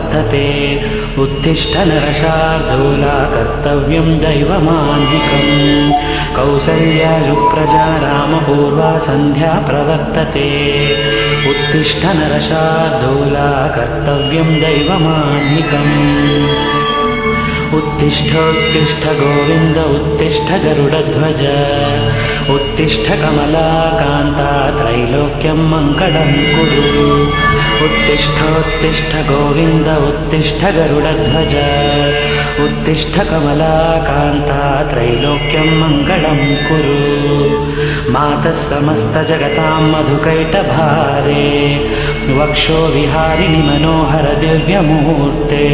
प्रवर्तते उत्तिष्ठ नरशार्दूला कर्तव्यं दैवमान्निकम् कौसल्या सुप्रजा रामपूर्वा सन्ध्या प्रवर्तते उत्तिष्ठ नरशार्दूला कर्तव्यं दैवमान्निकम् उत्तिष्ठोत्तिष्ठ गोविन्द उत्तिष्ठ गरुडध्वज उत्तिष्ठ कमलाकान्ता त्रैलोक्यं मङ्गलं कुरु उत्तिष्ठोत्तिष्ठ गोविन्द उत्तिष्ठ गरुडध्वज उत्तिष्ठ कमलाकान्ता त्रैलोक्यं मङ्गलं कुरु मातः समस्तजगतां मधुकैटभारे वक्षो विहारिणि मनोहर दिव्यमूर्ते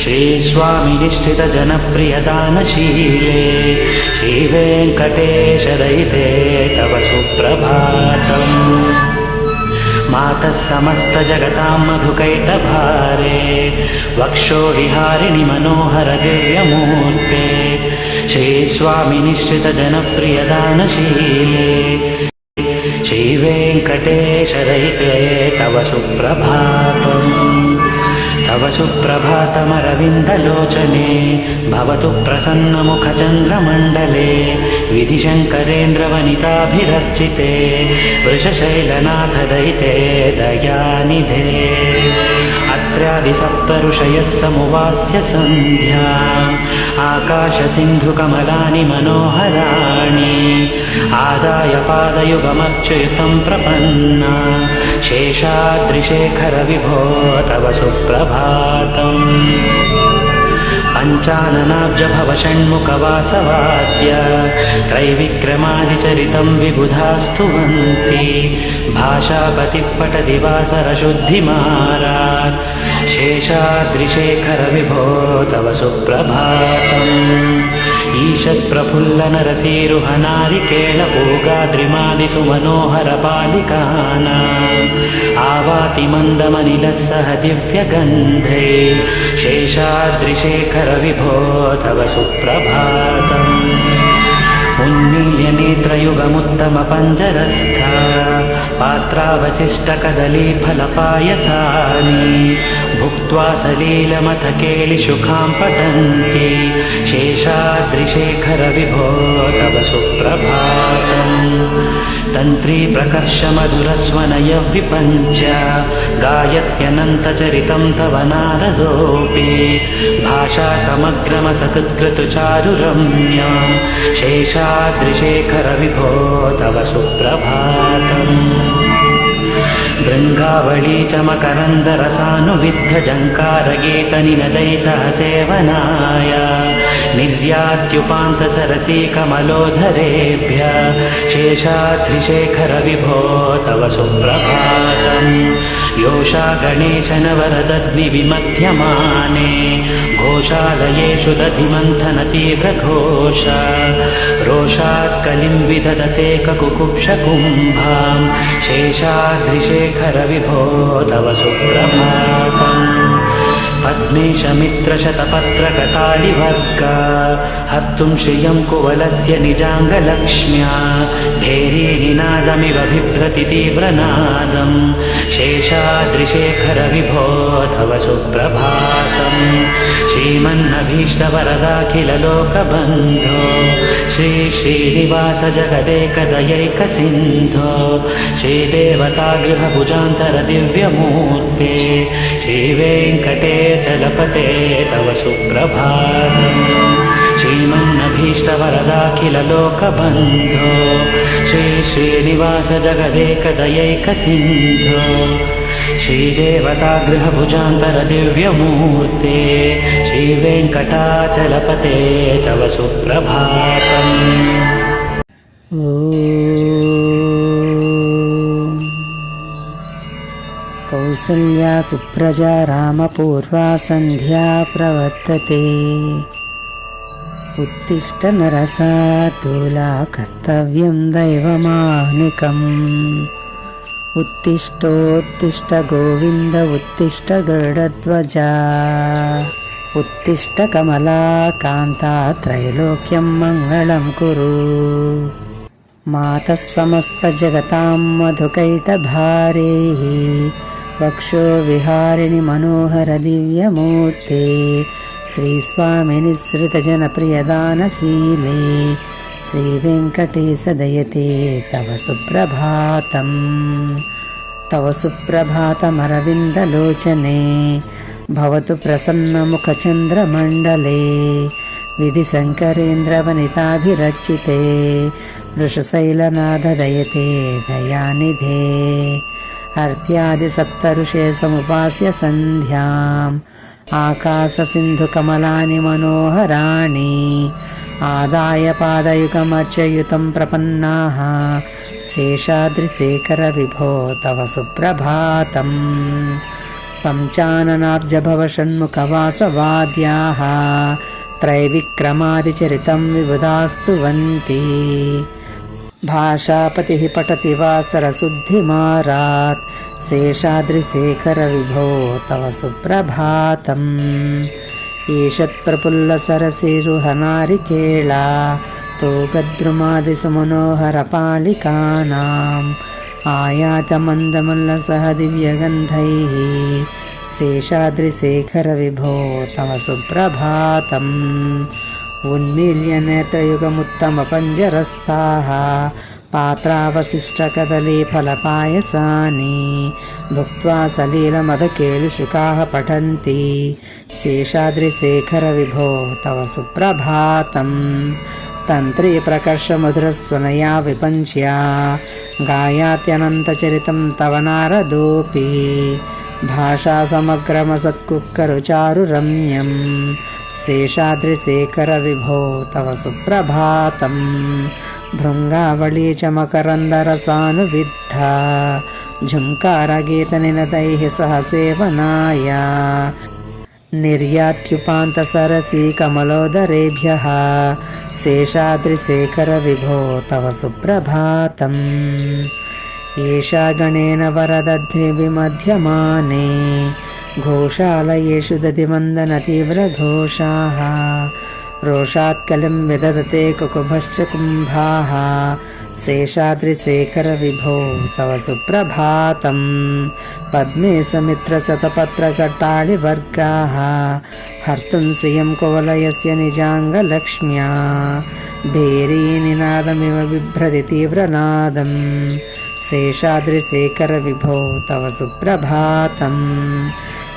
श्रीस्वामिनि श्रितजनप्रियदानशीले श्रीवेङ्कटेशदयिते तव सुप्रभातम् मातः समस्तजगतां मधुकैटभारे वक्षो विहारिणि मनोहर दिव्यमूर्ते श्रीस्वामिनि श्रितजनप्रियदानशीले श्रीवेङ्कटेशदयिते तव सुप्रभातम् तव सुप्रभातमरविन्दलोचने भवतु प्रसन्नमुखचन्द्रमण्डले विधिशङ्करेन्द्रवनिताभिरर्चिते वृषशैलनाथदयिते दयानिधे अत्रादिसप्तऋषयः समुवास्य सन्ध्याम् आकाशसिन्धुकमलानि मनोहराणि आदाय पादयुगमच्युतं प्रपन्ना शेषाद्रिशेखरविभो तव सुप्रभातम् पञ्चाननाब्जभवषण्मुखवासवाद्य त्रैविक्रमादिचरितं विबुधास्तुवन्ति भाषापतिपटदिवासरशुद्धिमारात् शेषाद्रिशेखरविभो तव सुप्रभातम् ईषत्प्रफुल्लनरसीरुहनारिकेलपूगाद्रिमादिसुमनोहरपालिकानाम् आवाति मन्दमनिलः सह दिव्यगन्धे शेषाद्रिशेखरविभो तव सुप्रभातम् उन्मील्यनेत्रयुगमुत्तमपञ्जरस्था पात्रावशिष्टकदलीफलपायसानि भुक्त्वा सलीलमथ केलिशुखां पठन्ति शेषाद्रिशेखरविभो तव सुप्रभातम् तन्त्री प्रकर्षमधुरस्वनयः विपञ्च गायत्यनन्तचरितं तव नारदोऽपि भाषा समग्रमसकृत्कृतुचारुरम्यां शेषाद्रिशेखरविभो तव सुप्रभातम् भृङ्गावळी च मकरन्दरसानुविद्धजङ्कारगीतनिनदैः सह सेवनाय निर्यात्युपान्तसरसीकमलोधरेभ्य शेषाद्रिशेखरविभो तव सुप्रभातम् योषा गणेशनवरदद्विविमध्यमाने घोषालयेषु दधिमन्थनतीव्रघोष रोषात्कलिं विदधते ककुकुब्जकुम्भां शेषाद्रिशेखरविभो तव सुप्रभातम् पद्मेशमित्रशतपत्रकटालिवर्गा हर्तुं श्रियं कुवलस्य निजाङ्गलक्ष्म्या भेरीनिनादमिव बिभ्रति तीव्रनादं शेषाद्रिशेखरविभो तव सुप्रभातम् श्रीमन्नभीष्टवरदाखिललोकबन्धो श्रीश्रीनिवासजगदेकदयैकसिन्धो श्रीदेवतागृहभुजान्तरदिव्यमूर्ते श्रीवेङ्कटेशलपते तव सुप्रभातम् श्रीमन्नभीष्टवरदाखिललोकबन्धो श्रीश्रीनिवासजगदेकदयैकसिन्धो श्रीदेवतागृहभुजान्तरदिव्यमूर्ते श्रीवेङ्कटाचलपते तव सुप्रभातम् कौसल्या सुप्रजा रामपूर्वा सन्ध्या प्रवर्तते उत्तिष्ठ नरशार्दूला कर्तव्यं दैवमानिकम् उत्तिष्ठोत्तिष्ठ गोविन्द उत्तिष्ठ गरुडध्वजा उत्तिष्ठ कमलाकान्ता त्रैलोक्यं मङ्गलं कुरु मातः समस्तजगतां मधुकैटभारे वक्षो विहारिणि मनोहर दिव्यमूर्ते श्रीस्वामि निःसृतजनप्रियदानशीले श्रीवेङ्कटेश दयते तव सुप्रभातम् तव सुप्रभातमरविन्दलोचने भवतु प्रसन्नमुखचन्द्रमण्डले विधिशङ्करेन्द्रवनिताभिरचिते वृषशैलनाददयते दयानिधे अर्घ्यादिसप्तऋषे समुपास्य सन्ध्याम् आकाशसिन्धुकमलानि मनोहराणि आदाय पादयुगमर्चयुतं प्रपन्नाः शेषाद्रिशेखरविभो तव सुप्रभातम् पञ्चाननाब्जभवषण्मुखवासवाद्याः त्रैविक्रमादिचरितं विबुधास्तुवन्ति भाषापतिः पठति वासरशुद्धिमारात् शेषाद्रिशेखरविभो तव सुप्रभातम् ईषत्प्रफुल्लसरसिरुहनारिकेला तोगद्रुमादिसुमनोहरपालिकानाम् आयातमन्दमल्लसह दिव्यगन्धैः शेषाद्रिशेखरविभो तव सुप्रभातम् उन्मील्य नेत्रयुगमुत्तमपञ्जरस्ताः पात्रावशिष्टकदलीफलपायसानि भुक्त्वा सलीलमदकेलुशुकाः पठन्ति शेषाद्रिशेखरविभो तव सुप्रभातम् तन्त्री प्रकर्षमधुरस्वनया विपञ्च्या गायात्यनन्तचरितं तव नारदोऽपि भाषासमग्रमसत्कुक्करुचारुरम्यम् शेषाद्रिशेखरविभो तव सुप्रभातम् भृङ्गावळी च मकरन्दरसानुविद्धा झुङ्कारगीतनिनदैः सह सेवनाय निर्यात्युपान्तसरसी कमलोदरेभ्यः शेषाद्रिशेखरविभो तव सुप्रभातम् एषा गणेन वरदध्निविमध्यमाने घोषालयेषु दधिमन्दनतीव्रघोषाः रोषात्कलिं विदधते कुकुभश्च कुम्भाः शेषाद्रिशेखरविभो तव सुप्रभातम् पद्मे समित्रशतपत्रकर्ताळिवर्गाः हर्तुं श्रियं कुवलयस्य निजाङ्गलक्ष्म्या भेरीनिनादमिव बिभ्रति तीव्रनादम् शेषाद्रिशेखरविभो तव सुप्रभातम्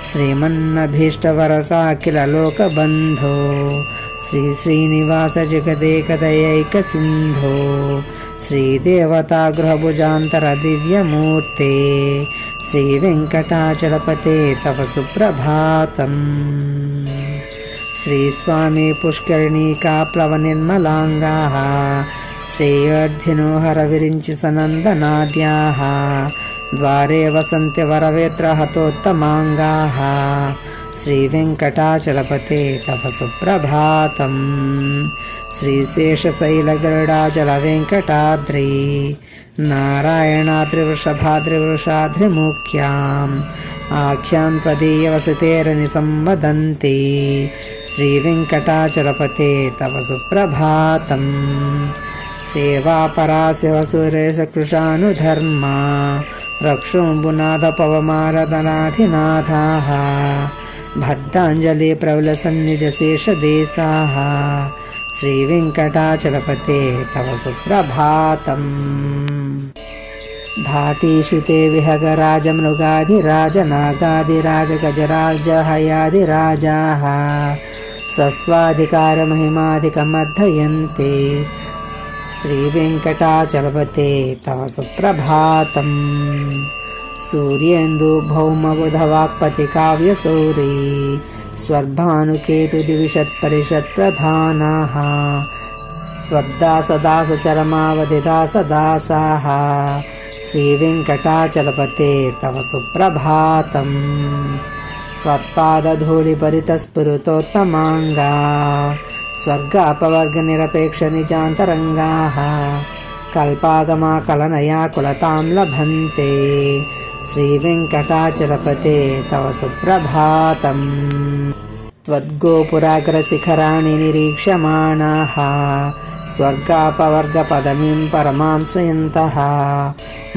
श्रीमन्नभीष्टवरता किल लोकबन्धो श्रीश्रीनिवास जगदेकदयैकसिन्धो श्रीदेवतागृहभुजान्तरदिव्यमूर्ते श्रीवेङ्कटाचलपते तव सुप्रभातम् श्रीस्वामी पुष्करिणीकाप्लवनिर्मलाङ्गाः श्रेयोर्धिनो हरविरिञ्चि सनन्दनाद्याः द्वारे वसन्ति वरवेत्रहतोत्तमाङ्गाः श्रीवेङ्कटाचलपते तव सुप्रभातम् श्रीशेषशैलगरुडाचलवेङ्कटाद्रि नारायणाद्रिवृषभाद्रिवृषाद्रिमुख्याम् आख्यां त्वदीयवसतेरनिसंवदन्ति श्रीवेङ्कटाचलपते तव सुप्रभातम् सेवापराशिवसुरेशकृशानुधर्मा रक्षोऽम्बुनाथपवमारदनाधिनाथाः भक्ताञ्जलिप्रवलसन्निजशेषदेशाः श्रीवेङ्कटाचलपते तव सुप्रभातम् धाटीषु ते विहगराजमृगाधिराजनागाधिराजगजराजहयाधिराजाः सस्वाधिकारमहिमाधिकमर्धयन्ते श्रीवेङ्कटाचलपते तव सुप्रभातम् सूर्येन्दुभौमबुधवाक्पतिकाव्यसौरी स्वर्भानुकेतुदिविषत्परिषत्प्रधानाः त्वद्दासदासचरमावधिदासदासाः श्रीवेङ्कटाचलपते तव सुप्रभातम् त्वत्पादधूलिपरितस्फुरितोत्तमाङ्गा स्वर्गापवर्गनिरपेक्षनिजान्तरङ्गाः कल्पागमाकलनया कुलतां लभन्ते श्रीवेङ्कटाचलपते तव सुप्रभातम् त्वद्गोपुराग्रशिखराणि निरीक्ष्यमाणाः स्वर्गापवर्गपदवीं परमां श्रयन्तः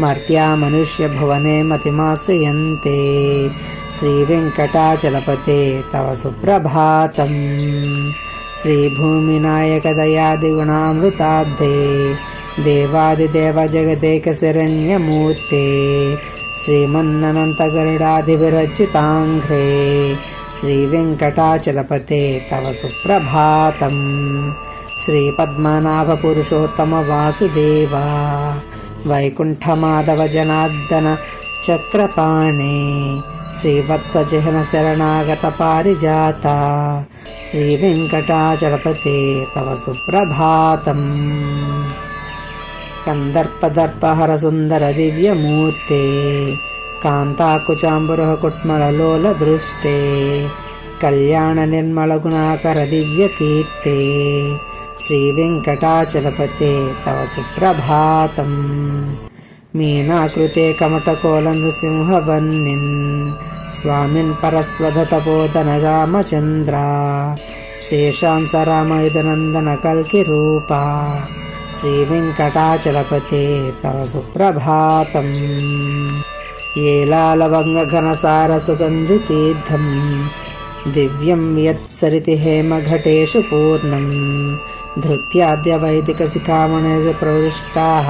मर्त्या मनुष्यभुवने मतिमाश्रयन्ते श्रीवेङ्कटाचलपते तव सुप्रभातम् श्रीभूमिनायकदयादिगुणामृताब्धे देवादिदेव जगदेकशरण्यमूर्ते श्रीमन्ननन्तगरुडाधिविरचिताङ्घ्रे श्रीवेङ्कटाचलपते तव सुप्रभातम् श्रीपद्मनाभपुरुषोत्तमवासुदेव वैकुण्ठमाधव जनार्दन चक्रपाणे श्रीवत्सचिह्नशरणागतपारिजाता श्रीवेङ्कटाचलपते तव सुप्रभातम् कन्दर्पदर्पहरसुन्दरदिव्यमूर्ते कान्ताकुचाम्बुरः कुट्मललोलदृष्टे कल्याणनिर्मलगुणाकरदिव्यकीर्ते श्रीवेङ्कटाचलपते तव सुप्रभातम् मीनाकृते कमटकोलनृसिंहवह्निन् स्वामिन् परस्वधतपोधनरामचन्द्रा शेषांस रामयुधनन्दनकल्किरूपा श्रीवेङ्कटाचलपते तव सुप्रभातम् येलालवङ्गघनसारसुगन्धितीर्थम् दिव्यं यत्सरिति हेमघटेषु पूर्णम् धृत्याद्यवैदिकशिखामणेषु प्रविष्टाः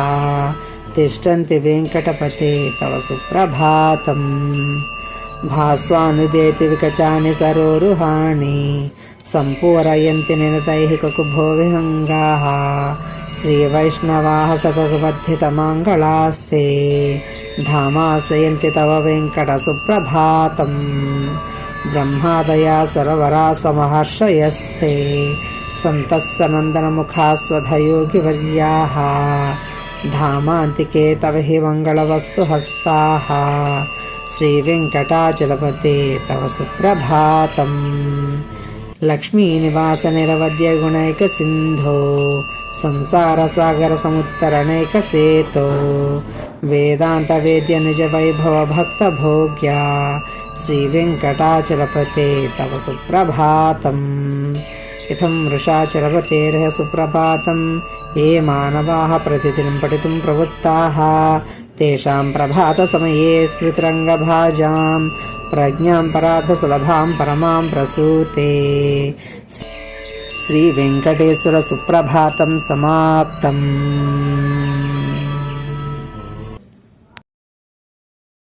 तिष्ठन्ति वेङ्कटपते तव सुप्रभातम् भास्वानुदेति विकचानि सरोरुहाणि सम्पूरयन्ति निरतैः ककुभो विहङ्गाः श्रीवैष्णवाः सततबद्धितमाङ्गलास्ते धामाश्रयन्ति तव वेङ्कटसुप्रभातम् ब्रह्मादया सरवरा समहर्षयस्ते सन्तः सनन्दनमुखास्वधयोगिवर्याः धामान्तिके तव हि मङ्गलवस्तुहस्ताः श्रीवेङ्कटाचलपते तव सुप्रभातम् लक्ष्मीनिवासनिरवद्यगुणैकसिन्धो संसारसागरसमुत्तरणैकसेतो वेदान्तवेद्यनिजवैभवभक्तभोग्या श्रीवेङ्कटाचलपते तव सुप्रभातम् इत्थं वृषाचलपतेर्ह सुप्रभातं ये मानवाः प्रतिदिनं पठितुं प्रवृत्ताः तेषां प्रभातसमये स्मृतिरङ्गभाजां प्रज्ञां पराधसुलभां परमां प्रसूते श्रीवेङ्कटेश्वर सुप्रभातं समाप्तम्।